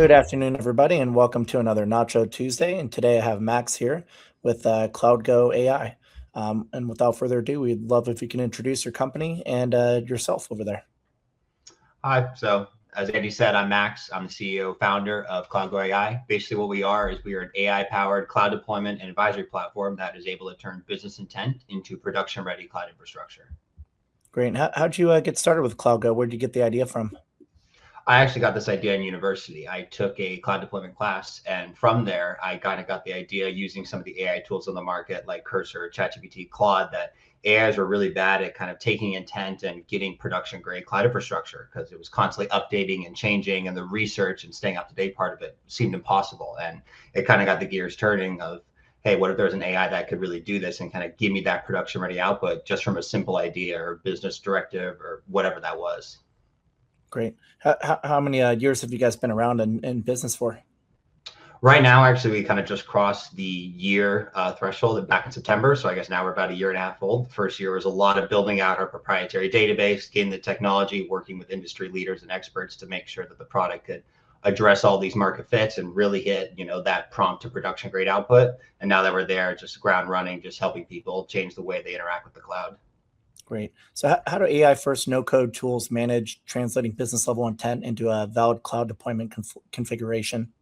Good afternoon, everybody, and welcome to another Nacho Tuesday. And today I have Max here with CloudGo.ai. And without further ado, we'd love if you can introduce your company and yourself over there. Hi. So as Andy said, I'm Max. I'm the CEO founder of CloudGo.ai. Basically what we are an AI-powered cloud deployment and advisory platform that is able to turn business intent into production-ready cloud infrastructure. Great. And how'd you get started with CloudGo? Where'd you get the idea from? I actually got this idea in university. I took a cloud deployment class, and from there, I kind of got the idea using some of the AI tools on the market like Cursor, ChatGPT, Claude, that AIs were really bad at kind of taking intent and getting production grade cloud infrastructure because it was constantly updating and changing, and the research and staying up to date part of it seemed impossible. And it kind of got the gears turning of, hey, what if there's an AI that could really do this and kind of give me that production ready output just from a simple idea or business directive or whatever that was. Great. How many years have you guys been around in business for? Right now, actually, we kind of just crossed the year threshold back in September. So I guess now we're about a year and a half old. The first year was a lot of building out our proprietary database, getting the technology, working with industry leaders and experts to make sure that the product could address all these market fits and really hit, that prompt to production grade output. And now that we're there, just ground running, just helping people change the way they interact with the cloud. Great. So how do AI first no-code tools manage translating business level intent into a valid cloud deployment configuration?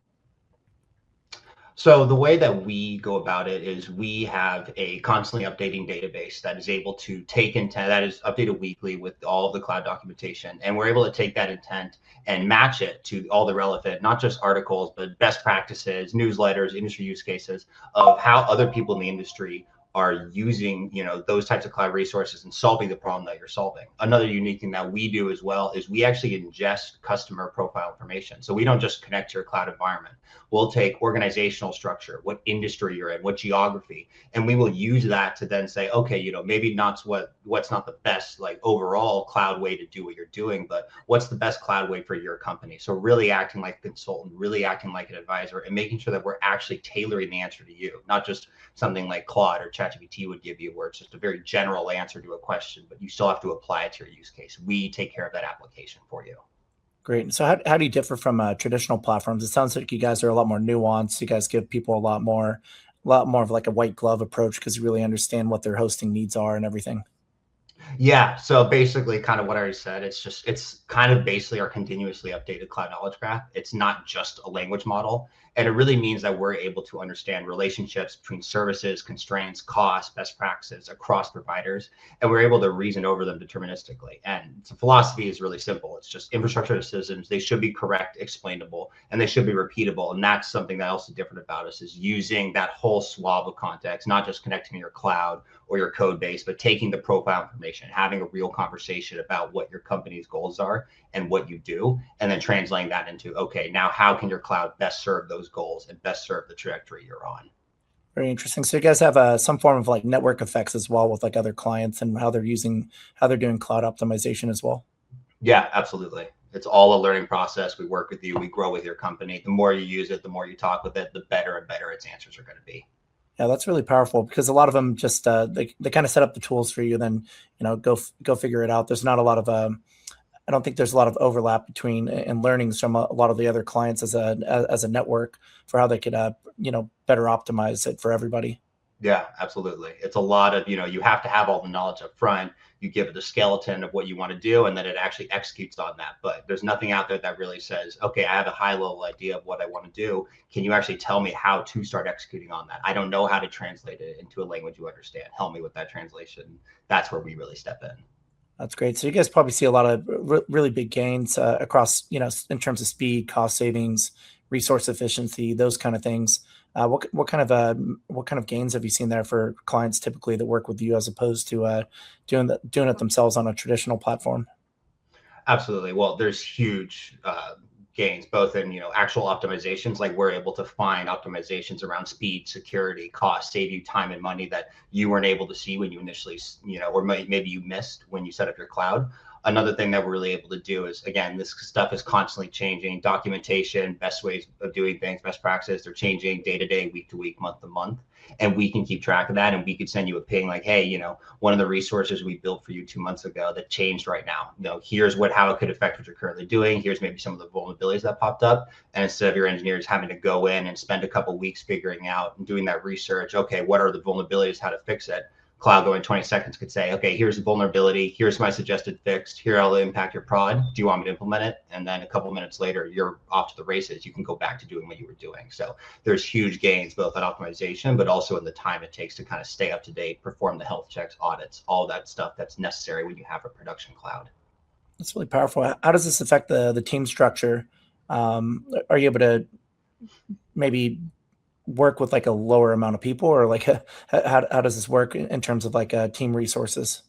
So the way that we go about it is we have a constantly updating database that is able to take intent that is updated weekly with all of the cloud documentation. And we're able to take that intent and match it to all the relevant, not just articles, but best practices, newsletters, industry use cases of how other people in the industry are using, those types of cloud resources and solving the problem that you're solving. Another unique thing that we do as well is we actually ingest customer profile information. So we don't just connect to your cloud environment. We'll take organizational structure, what industry you're in, what geography, and we will use that to then say, okay, maybe not what's not the best like overall cloud way to do what you're doing, but what's the best cloud way for your company? So really acting like a consultant, really acting like an advisor, and making sure that we're actually tailoring the answer to you, not just something like Claude or ChatGPT would give you, where it's just a very general answer to a question, but you still have to apply it to your use case. We take care of that application for you. Great. So how do you differ from traditional platforms? It sounds like you guys are a lot more nuanced. You guys give people a lot more of like a white glove approach because you really understand what their hosting needs are and everything. Yeah. So basically kind of what I already said, it's kind of basically our continuously updated cloud knowledge graph. It's not just a language model. And it really means that we're able to understand relationships between services, constraints, costs, best practices across providers. And we're able to reason over them deterministically. And the philosophy is really simple. It's just infrastructure decisions. They should be correct, explainable, and they should be repeatable. And that's something that else is different about us is using that whole swath of context, not just connecting to your cloud or your code base, but taking the profile information, having a real conversation about what your company's goals are and what you do, and then translating that into, okay, now how can your cloud best serve those goals and best serve the trajectory you're on? Very interesting. So you guys have some form of like network effects as well with like other clients and how they're doing cloud optimization as well. Yeah, absolutely. It's all a learning process. We work with you, we grow with your company. The more you use it, the more you talk with it, the better and better its answers are going to be. Yeah, that's really powerful because a lot of them just they kind of set up the tools for you, then go figure it out. There's not a lot of I don't think there's a lot of overlap between and learnings from a lot of the other clients as a network for how they could better optimize it for everybody. Yeah, absolutely. It's a lot of, you have to have all the knowledge up front. You give it the skeleton of what you want to do, and then it actually executes on that. But there's nothing out there that really says, okay, I have a high level idea of what I want to do. Can you actually tell me how to start executing on that? I don't know how to translate it into a language you understand. Help me with that translation. That's where we really step in. That's great. So you guys probably see a lot of really big gains across, in terms of speed, cost savings, resource efficiency, those kind of things. What kind of gains have you seen there for clients typically that work with you as opposed to doing it themselves on a traditional platform? Absolutely. Well, there's huge gains, both in actual optimizations, like we're able to find optimizations around speed, security, cost, save you time and money that you weren't able to see when you initially, or maybe you missed when you set up your cloud. another thing that we're really able to do is, again, this stuff is constantly changing. Documentation, best ways of doing things, best practices, they're changing day to day, week to week, month to month. And we can keep track of that. And we could send you a ping like, hey, one of the resources we built for you 2 months ago that changed right now. Here's how it could affect what you're currently doing. Here's maybe some of the vulnerabilities that popped up. And instead of your engineers having to go in and spend a couple of weeks figuring out and doing that research, okay, what are the vulnerabilities, how to fix it? CloudGo in 20 seconds could say, okay, here's the vulnerability, here's my suggested fix, here how it'll impact your prod. Do you want me to implement it? And then a couple minutes later, you're off to the races. You can go back to doing what you were doing. So there's huge gains both in optimization, but also in the time it takes to kind of stay up to date, perform the health checks, audits, all that stuff that's necessary when you have a production cloud. That's really powerful. How does this affect the team structure? Are you able to maybe work with like a lower amount of people, or like how does this work in terms of like team resources?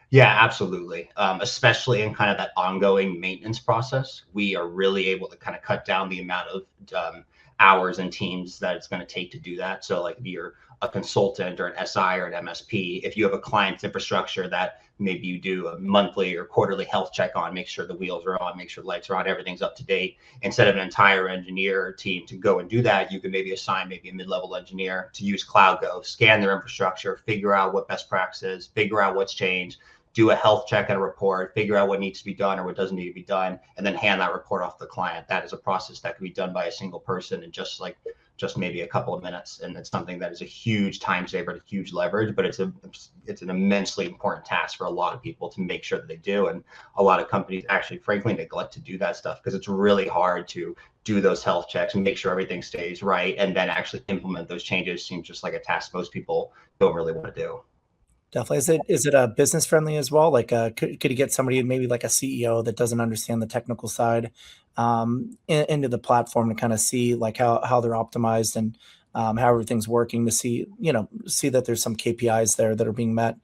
Yeah, absolutely. Especially in kind of that ongoing maintenance process, we are really able to kind of cut down the amount of hours and teams that it's going to take to do that. So like if you're a consultant or an SI or an MSP, if you have a client's infrastructure that maybe you do a monthly or quarterly health check on, make sure the wheels are on, make sure the lights are on, everything's up to date. Instead of an entire engineer team to go and do that, you can maybe assign maybe a mid-level engineer to use CloudGo, scan their infrastructure, figure out what best practices, figure out what's changed, do a health check and a report, figure out what needs to be done or what doesn't need to be done, and then hand that report off to the client. That is a process that can be done by a single person in just maybe a couple of minutes. And it's something that is a huge time saver, a huge leverage, but it's an immensely important task for a lot of people to make sure that they do. And a lot of companies actually, frankly, neglect to do that stuff because it's really hard to do those health checks and make sure everything stays right. And then actually implement those changes seems just like a task most people don't really want to do. Definitely. Is it business friendly as well? Like, could you get somebody, maybe like a CEO that doesn't understand the technical side, into the platform to kind of see like how they're optimized and how everything's working, to see that there's some KPIs there that are being met.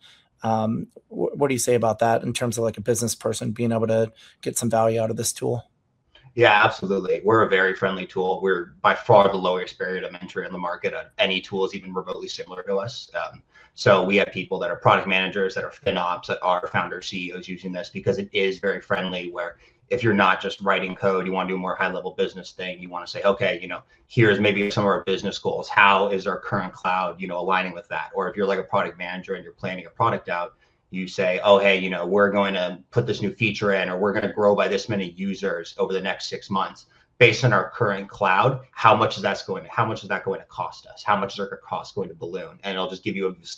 What do you say about that in terms of like a business person being able to get some value out of this tool? Yeah, absolutely. We're a very friendly tool. We're by far the lowest barrier to entry in the market on any tools even remotely similar to us. So we have people that are product managers, that are FinOps, that are founders, CEOs using this because it is very friendly, where if you're not just writing code, you want to do a more high level business thing, you want to say, okay, here's maybe some of our business goals. How is our current cloud, aligning with that? Or if you're like a product manager and you're planning a product out, you say, oh, hey, we're going to put this new feature in, or we're going to grow by this many users over the next 6 months. Based on our current cloud, how much is that going to cost us? How much is our cost going to balloon? And it'll just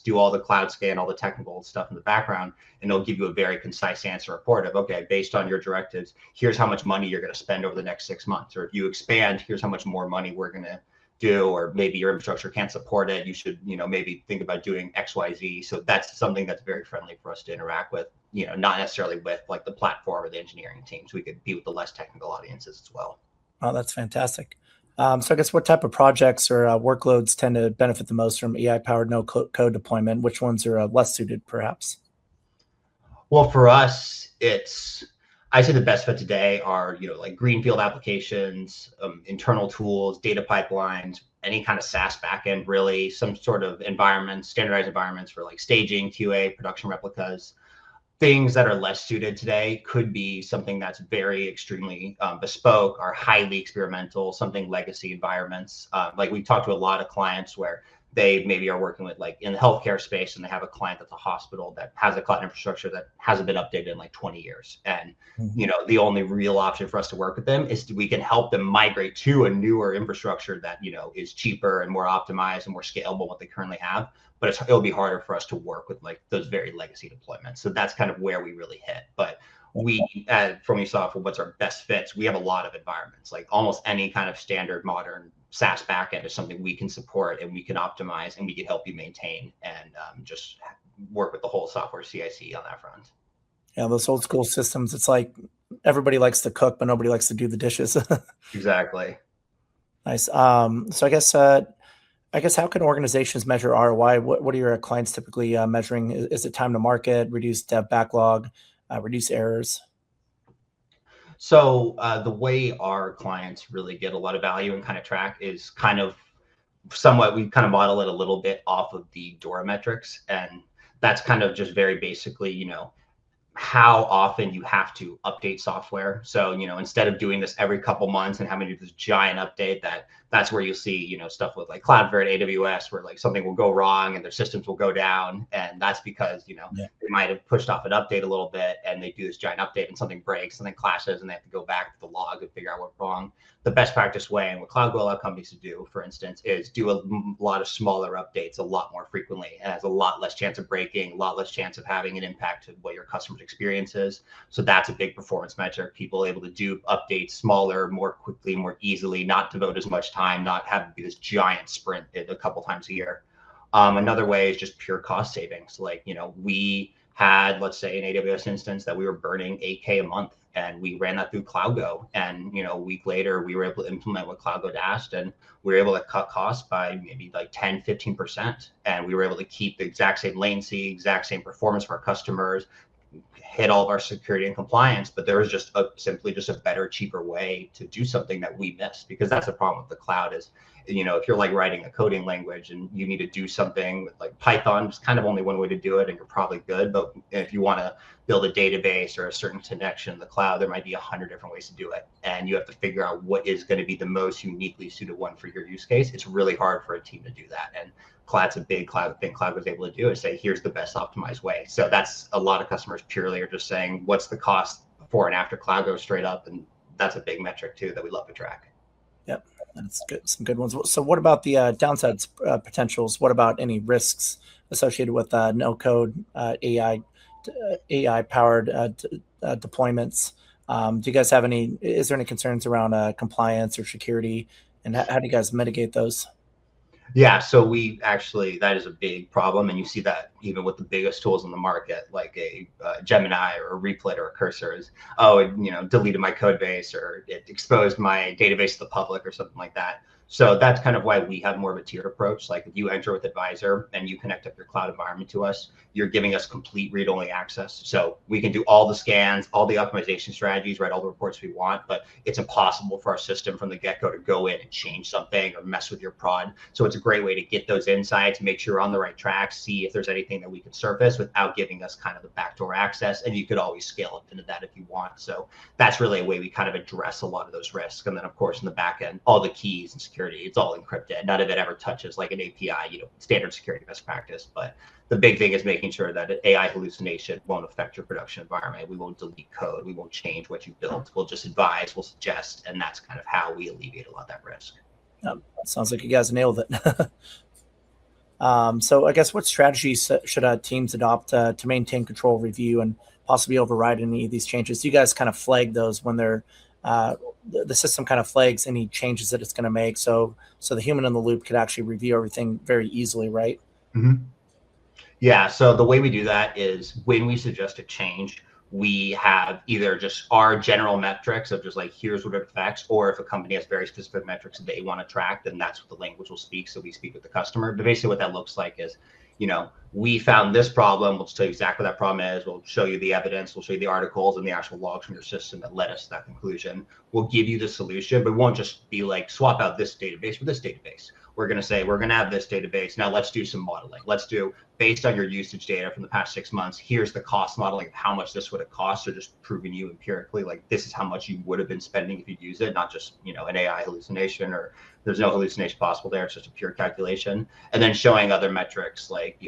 do all the cloud scan, all the technical stuff in the background, and it'll give you a very concise answer report of, okay, based on your directives, here's how much money you're going to spend over the next 6 months. Or if you expand, here's how much more money we're going to do, or maybe your infrastructure can't support it. You should, maybe think about doing XYZ. So that's something that's very friendly for us to interact with, not necessarily with like the platform or the engineering teams. We could be with the less technical audiences as well. Oh, that's fantastic. So I guess what type of projects or workloads tend to benefit the most from AI-powered no-code deployment? Which ones are less suited, perhaps? Well, for us, I'd say the best fit today are, like greenfield applications, internal tools, data pipelines, any kind of SaaS backend, really, some sort of environments, standardized environments for like staging, QA, production replicas. Things that are less suited today could be something that's very extremely bespoke or highly experimental, something legacy environments. Like we talked to a lot of clients where they maybe are working with like in the healthcare space, and they have a client that's a hospital that has a cloud infrastructure that hasn't been updated in like 20 years. And, the only real option for us to work with them is we can help them migrate to a newer infrastructure that, is cheaper and more optimized and more scalable than what they currently have. But it'll be harder for us to work with like those very legacy deployments. So that's kind of where we really hit. But from you saw for what's our best fits, we have a lot of environments, like almost any kind of standard modern SaaS backend is something we can support and we can optimize and we can help you maintain and just work with the whole software CI/CD on that front. Yeah, those old school systems, it's like everybody likes to cook, but nobody likes to do the dishes. Exactly. Nice. So I guess how can organizations measure ROI? What are your clients typically measuring? Is it time to market, reduce dev backlog, reduce errors? So the way our clients really get a lot of value and kind of track is kind of somewhat, we kind of model it a little bit off of the DORA metrics. And that's kind of just very basically, how often you have to update software. So, instead of doing this every couple months and having to do this giant update, that's where you'll see, stuff with like Cloudflare and AWS, where like something will go wrong and their systems will go down. And that's because, Yeah. they might have pushed off an update a little bit and they do this giant update and something breaks, something clashes, and they have to go back to the log and figure out what's wrong. The best practice way, and what CloudGo allows companies to do, for instance, is do a lot of smaller updates a lot more frequently. It has a lot less chance of breaking, a lot less chance of having an impact to what your customers' experience is. So that's a big performance metric. People able to do updates smaller, more quickly, more easily, not devote as much time, not have to be this giant sprint a couple times a year. Another way is just pure cost savings. Like, we had, let's say, an AWS instance that we were burning 8K a month, and we ran that through CloudGo. And, a week later, we were able to implement what CloudGo asked, and we were able to cut costs by maybe like 10, 15%. And we were able to keep the exact same latency, exact same performance for our customers, hit all of our security and compliance, but there was just simply just a better, cheaper way to do something that we missed. Because that's the problem with the cloud is, if you're like writing a coding language and you need to do something with like Python, there's kind of only one way to do it and you're probably good. But if you want to build a database or a certain connection in the cloud, there might be 100 different ways to do it. And you have to figure out what is going to be the most uniquely suited one for your use case. It's really hard for a team to do that. And Cloud's a big cloud thing Cloud was able to do is say, here's the best optimized way. So that's a lot of customers purely are just saying, what's the cost before and after Cloud goes straight up? And that's a big metric too that we love to track. Yep, that's good. Some good ones. So what about the downside potentials? What about any risks associated with no code AI powered deployments? Do you guys have any, is there any concerns around compliance or security? And how do you guys mitigate those? Yeah, so we actually, that is a big problem. And you see that even with the biggest tools in the market, like a Gemini or a Replit or a Cursor is, oh, it, deleted my code base or it exposed my database to the public or something like that. So that's kind of why we have more of a tiered approach. Like if you enter with Advisor and you connect up your cloud environment to us, you're giving us complete read-only access. So we can do all the scans, all the optimization strategies, write all the reports we want, but it's impossible for our system from the get-go to go in and change something or mess with your prod. So it's a great way to get those insights, make sure you're on the right track, see if there's anything that we can surface without giving us kind of the backdoor access. And you could always scale up into that if you want. So that's really a way we kind of address a lot of those risks. And then of course, in the back end, all the keys and security, it's all encrypted. None of it ever touches like an API, standard security best practice. But the big thing is making sure that an AI hallucination won't affect your production environment. We won't delete code. We won't change what you built. We'll just advise, we'll suggest, and that's kind of how we alleviate a lot of that risk. Sounds like you guys nailed it. So I guess what strategies should teams adopt to maintain control, review, and possibly override any of these changes? Do you guys kind of flag those when they're the system kind of flags any changes that it's going to make, so the human in the loop could actually review everything very easily, right? Mm-hmm. Yeah, so the way we do that is when we suggest a change, we have either just our general metrics of just like, here's what it affects, or if a company has very specific metrics that they want to track, then that's what the language will speak. So we speak with the customer. But basically what that looks like is, we found this problem. We'll tell you exactly what that problem is. We'll show you the evidence. We'll show you the articles and the actual logs from your system that led us to that conclusion. We'll give you the solution, but it won't just be like, swap out this database for this database. We're going to say, we're going to have this database. Now let's do some modeling. Let's do, based on your usage data from the past 6 months, here's the cost modeling of how much this would have cost. So just proving you empirically, like this is how much you would have been spending if you use it, not just, an AI hallucination, or there's no hallucination possible there. It's just a pure calculation. And then showing other metrics like,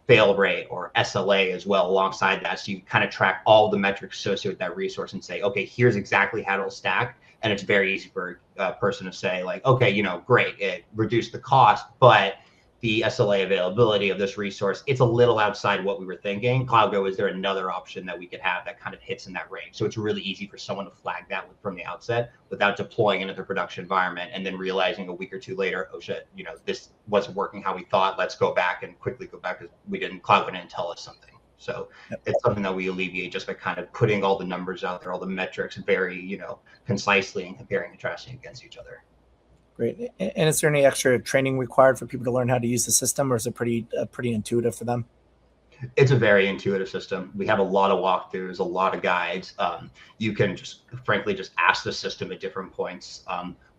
fail rate or SLA as well alongside that. So you kind of track all the metrics associated with that resource and say, okay, here's exactly how it'll stack. And it's very easy for a person to say like, okay, great, it reduced the cost, but the SLA availability of this resource, it's a little outside what we were thinking. CloudGo, is there another option that we could have that kind of hits in that range? So it's really easy for someone to flag that from the outset without deploying into their production environment and then realizing a week or two later, oh shit, this wasn't working how we thought. Let's go back and quickly go back because CloudGo didn't tell us something. So It's something that we alleviate just by kind of putting all the numbers out there, all the metrics very, concisely and comparing and contrasting against each other. Great. And is there any extra training required for people to learn how to use the system, or is it pretty intuitive for them? It's a very intuitive system. We have a lot of walkthroughs, a lot of guides. You can just, frankly, just ask the system at different points.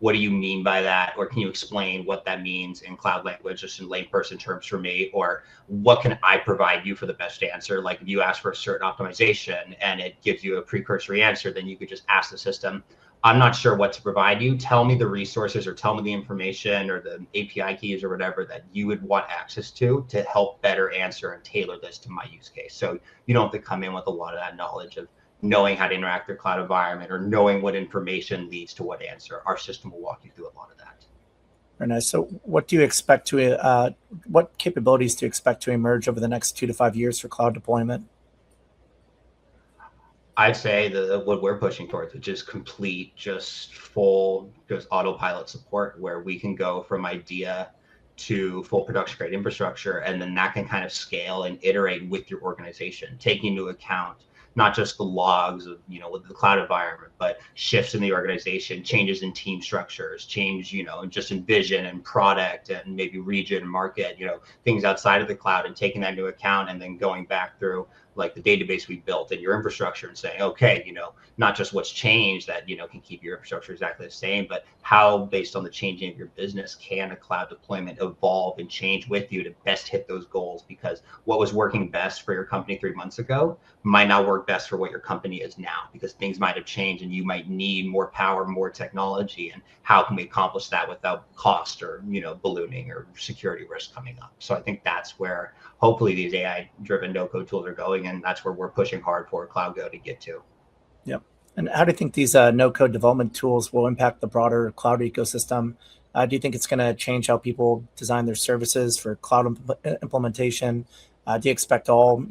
what do you mean by that? Or can you explain what that means in cloud language, just in layperson terms for me? Or what can I provide you for the best answer? Like if you ask for a certain optimization and it gives you a precursory answer, then you could just ask the system, I'm not sure what to provide you. Tell me the resources or tell me the information or the API keys or whatever that you would want access to help better answer and tailor this to my use case. So you don't have to come in with a lot of that knowledge of knowing how to interact with their cloud environment or knowing what information leads to what answer. Our system will walk you through a lot of that. Very nice. So what do you expect to, what capabilities do you expect to emerge over the next 2 to 5 years for cloud deployment? I'd say that what we're pushing towards, which is complete, just full, just autopilot support, where we can go from idea to full production grade infrastructure, and then that can kind of scale and iterate with your organization, taking into account not just the logs of, with the cloud environment, but shifts in the organization, changes in team structures, change, just in vision and product and maybe region and market, things outside of the cloud, and taking that into account, and then going back through like the database we built and your infrastructure and saying, okay, not just what's changed that, can keep your infrastructure exactly the same, but how, based on the changing of your business, can a cloud deployment evolve and change with you to best hit those goals? Because what was working best for your company 3 months ago might not work best for what your company is now, because things might have changed and you might need more power, more technology. And how can we accomplish that without cost or, ballooning or security risk coming up? So I think that's where hopefully these AI-driven no-code tools are going, and that's where we're pushing hard for CloudGo to get to. Yep. And how do you think these no-code development tools will impact the broader cloud ecosystem? Do you think it's going to change how people design their services for cloud implementation? Do you expect all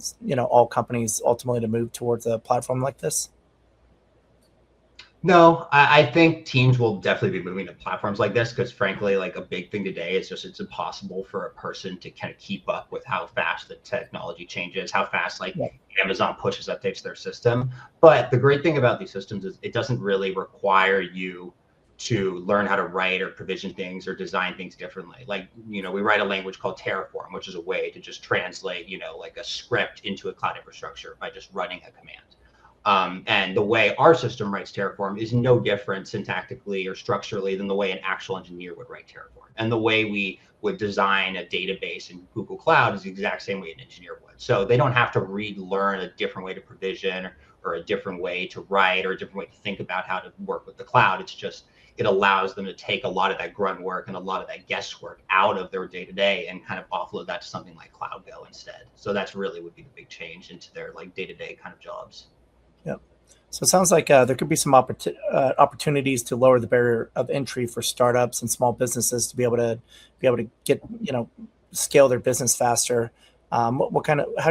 companies ultimately to move towards a platform like this? No, I think teams will definitely be moving to platforms like this, because frankly, like a big thing today is just it's impossible for a person to kind of keep up with how fast the technology changes, how fast Amazon pushes updates to their system. But the great thing about these systems is it doesn't really require you to learn how to write or provision things or design things differently. Like, we write a language called Terraform, which is a way to just translate, like a script into a cloud infrastructure by just running a command. And the way our system writes Terraform is no different syntactically or structurally than the way an actual engineer would write Terraform. And the way we would design a database in Google Cloud is the exact same way an engineer would. So they don't have to relearn a different way to provision or a different way to write or a different way to think about how to work with the cloud. It's just, it allows them to take a lot of that grunt work and a lot of that guesswork out of their day-to-day and kind of offload that to something like CloudGo instead. So that's really would be the big change into their like day-to-day kind of jobs. Yep. So it sounds like there could be some opportunities to lower the barrier of entry for startups and small businesses to be able to get, scale their business faster. How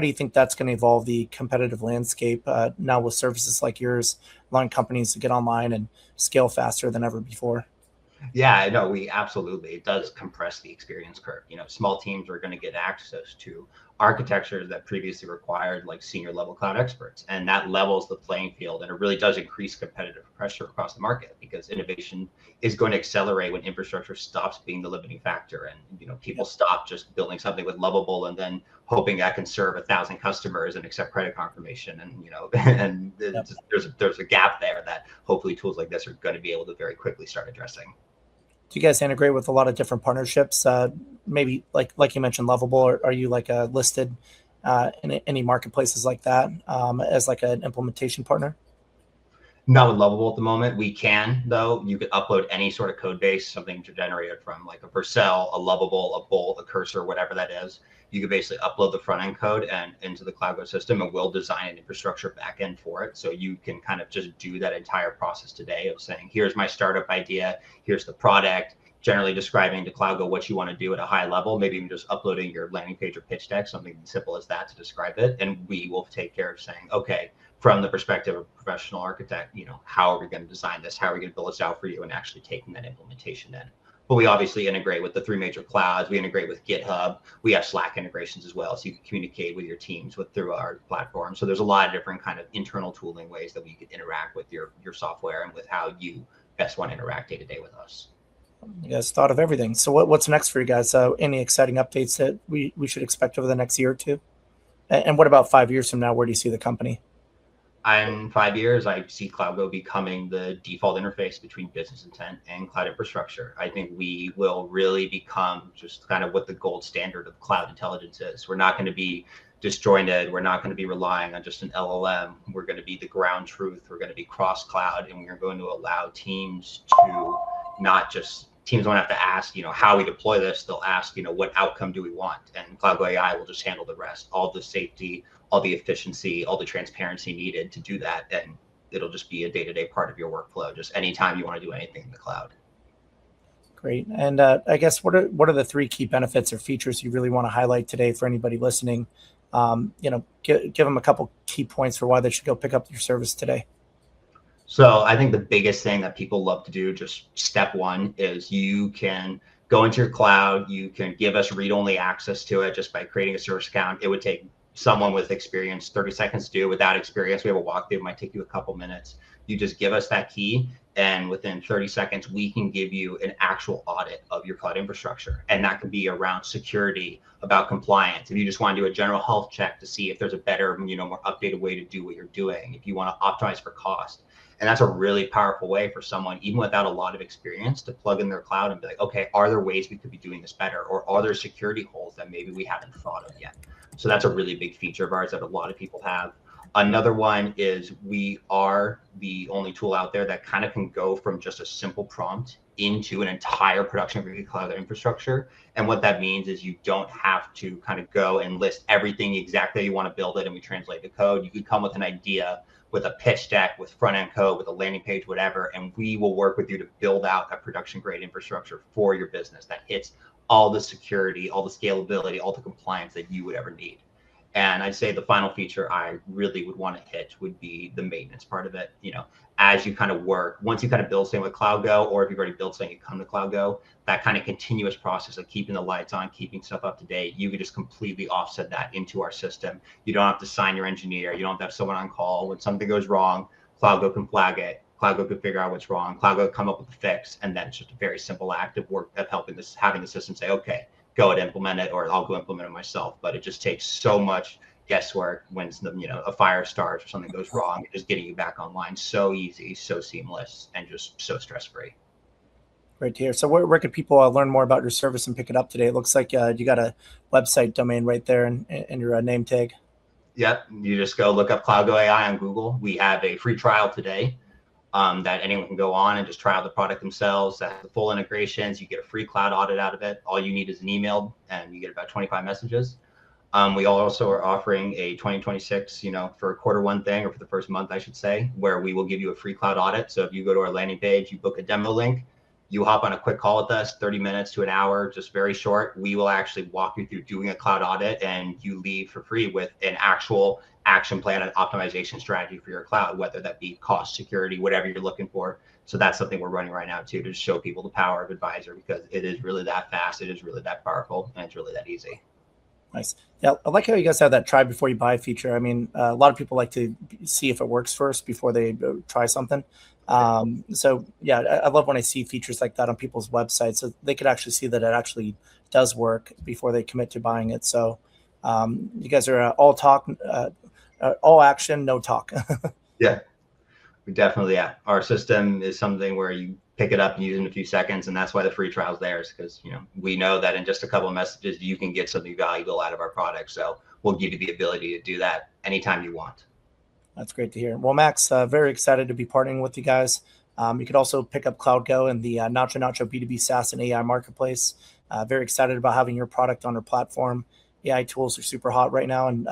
do you think that's going to evolve the competitive landscape now with services like yours, allowing companies to get online and scale faster than ever before? Yeah, no, it does compress the experience curve. Small teams are going to get access to architectures that previously required like senior level cloud experts, and that levels the playing field, and it really does increase competitive pressure across the market, because innovation is going to accelerate when infrastructure stops being the limiting factor, and people stop just building something with Lovable and then hoping that can serve 1,000 customers and accept credit confirmation, and there's a gap there that hopefully tools like this are going to be able to very quickly start addressing. Do you guys integrate with a lot of different partnerships? Maybe like you mentioned, Lovable. Or are you like listed in any marketplaces like that as like an implementation partner? Not with Lovable at the moment. We can, though. You could upload any sort of code base, something generated from like a Vercel, a Lovable, a Bolt, a Cursor, whatever that is. You could basically upload the front end code and into the CloudGo system, and we'll design an infrastructure backend for it. So you can kind of just do that entire process today of saying, here's my startup idea, here's the product, generally describing to CloudGo what you want to do at a high level, maybe even just uploading your landing page or pitch deck, something simple as that to describe it. And we will take care of saying, okay, from the perspective of a professional architect, how are we going to design this? How are we going to build this out for you? And actually taking that implementation in. But we obviously integrate with the 3 major clouds. We integrate with GitHub. We have Slack integrations as well, so you can communicate with your teams through our platform. So there's a lot of different kind of internal tooling ways that we can interact with your software and with how you best want to interact day to day with us. You guys thought of everything. So what's next for you guys? Any exciting updates that we should expect over the next year or two? And what about 5 years from now? Where do you see the company? in 5 years, I see CloudGo becoming the default interface between business intent and cloud infrastructure. I think we will really become just kind of what the gold standard of cloud intelligence is. We're not going to be disjointed. We're not going to be relying on just an LLM. We're going to be the ground truth. We're going to be cross cloud, and we're going to allow teams to not just teams don't have to ask, how we deploy this. They'll ask, what outcome do we want? And CloudGo AI will just handle the rest, all the safety, all the efficiency, all the transparency needed to do that. And it'll just be a day-to-day part of your workflow, just anytime you want to do anything in the cloud. Great. And I guess what are the 3 key benefits or features you really want to highlight today for anybody listening? Give them a couple key points for why they should go pick up your service today. So I think the biggest thing that people love to do, just step one, is you can go into your cloud. You can give us read-only access to it just by creating a service account. It would take someone with experience 30 seconds to do. Without experience, we have a walkthrough. It might take you a couple minutes. You just give us that key, and within 30 seconds, we can give you an actual audit of your cloud infrastructure. And that could be around security, about compliance. If you just want to do a general health check to see if there's a better, more updated way to do what you're doing, if you want to optimize for cost. And that's a really powerful way for someone, even without a lot of experience, to plug in their cloud and be like, okay, are there ways we could be doing this better? Or are there security holes that maybe we haven't thought of yet? So that's a really big feature of ours that a lot of people have. Another one is we are the only tool out there that kind of can go from just a simple prompt into an entire production-grade cloud infrastructure. And what that means is you don't have to kind of go and list everything exactly you want to build it and we translate the code. You could come with an idea, with a pitch deck, with front-end code, with a landing page, whatever, and we will work with you to build out a production-grade infrastructure for your business that hits all the security, all the scalability, all the compliance that you would ever need. And I'd say the final feature I really would want to hit would be the maintenance part of it. As you kind of work, once you kind of build something with CloudGo, or if you've already built something, you come to CloudGo, that kind of continuous process of keeping the lights on, keeping stuff up to date, you could just completely offset that into our system. You don't have to sign your engineer. You don't have to have someone on call. When something goes wrong, CloudGo can flag it. CloudGo could figure out what's wrong. CloudGo come up with a fix, and then it's just a very simple act of work of having the system say, okay, go and implement it, or I'll go implement it myself. But it just takes so much guesswork when a fire starts or something goes wrong. Just getting you back online, so easy, so seamless, and just so stress-free. Great to hear. So where could people learn more about your service and pick it up today? It looks like you got a website domain right there in your name tag. Yep, you just go look up CloudGo AI on Google. We have a free trial today that anyone can go on and just try out the product themselves. That has the full integrations. You get a free cloud audit out of it. All you need is an email, and you get about 25 messages. We also are offering a 2026, for quarter one thing, or for the first month, I should say, where we will give you a free cloud audit. So if you go to our landing page, you book a demo link, you hop on a quick call with us, 30 minutes to an hour, just very short. We will actually walk you through doing a cloud audit, and you leave for free with an actual action plan and optimization strategy for your cloud, whether that be cost, security, whatever you're looking for. So that's something we're running right now too, to show people the power of Advisor, because it is really that fast, it is really that powerful, and it's really that easy. Nice. Yeah, I like how you guys have that try before you buy feature. I mean, a lot of people like to see if it works first before they try something. So yeah, I love when I see features like that on people's websites, so they could actually see that it actually does work before they commit to buying it. So you guys are all talk, all action, no talk. Yeah, we definitely, yeah. Our system is something where you pick it up and use it in a few seconds, and that's why the free trial is there, because we know that in just a couple of messages you can get something valuable out of our product. So we'll give you the ability to do that anytime you want. That's great to hear. Well, Max, very excited to be partnering with you guys. You could also pick up CloudGo and the NachoNacho B2B SaaS and AI marketplace. Very excited about having your product on our platform. AI tools are super hot right now, and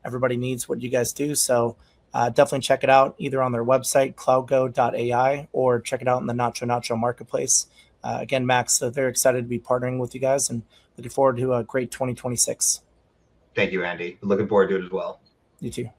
everybody needs what you guys do. So definitely check it out either on their website, CloudGo.ai, or check it out in the NachoNacho marketplace. Again, Max, very excited to be partnering with you guys, and looking forward to a great 2026. Thank you, Andy. Looking forward to it as well. You too.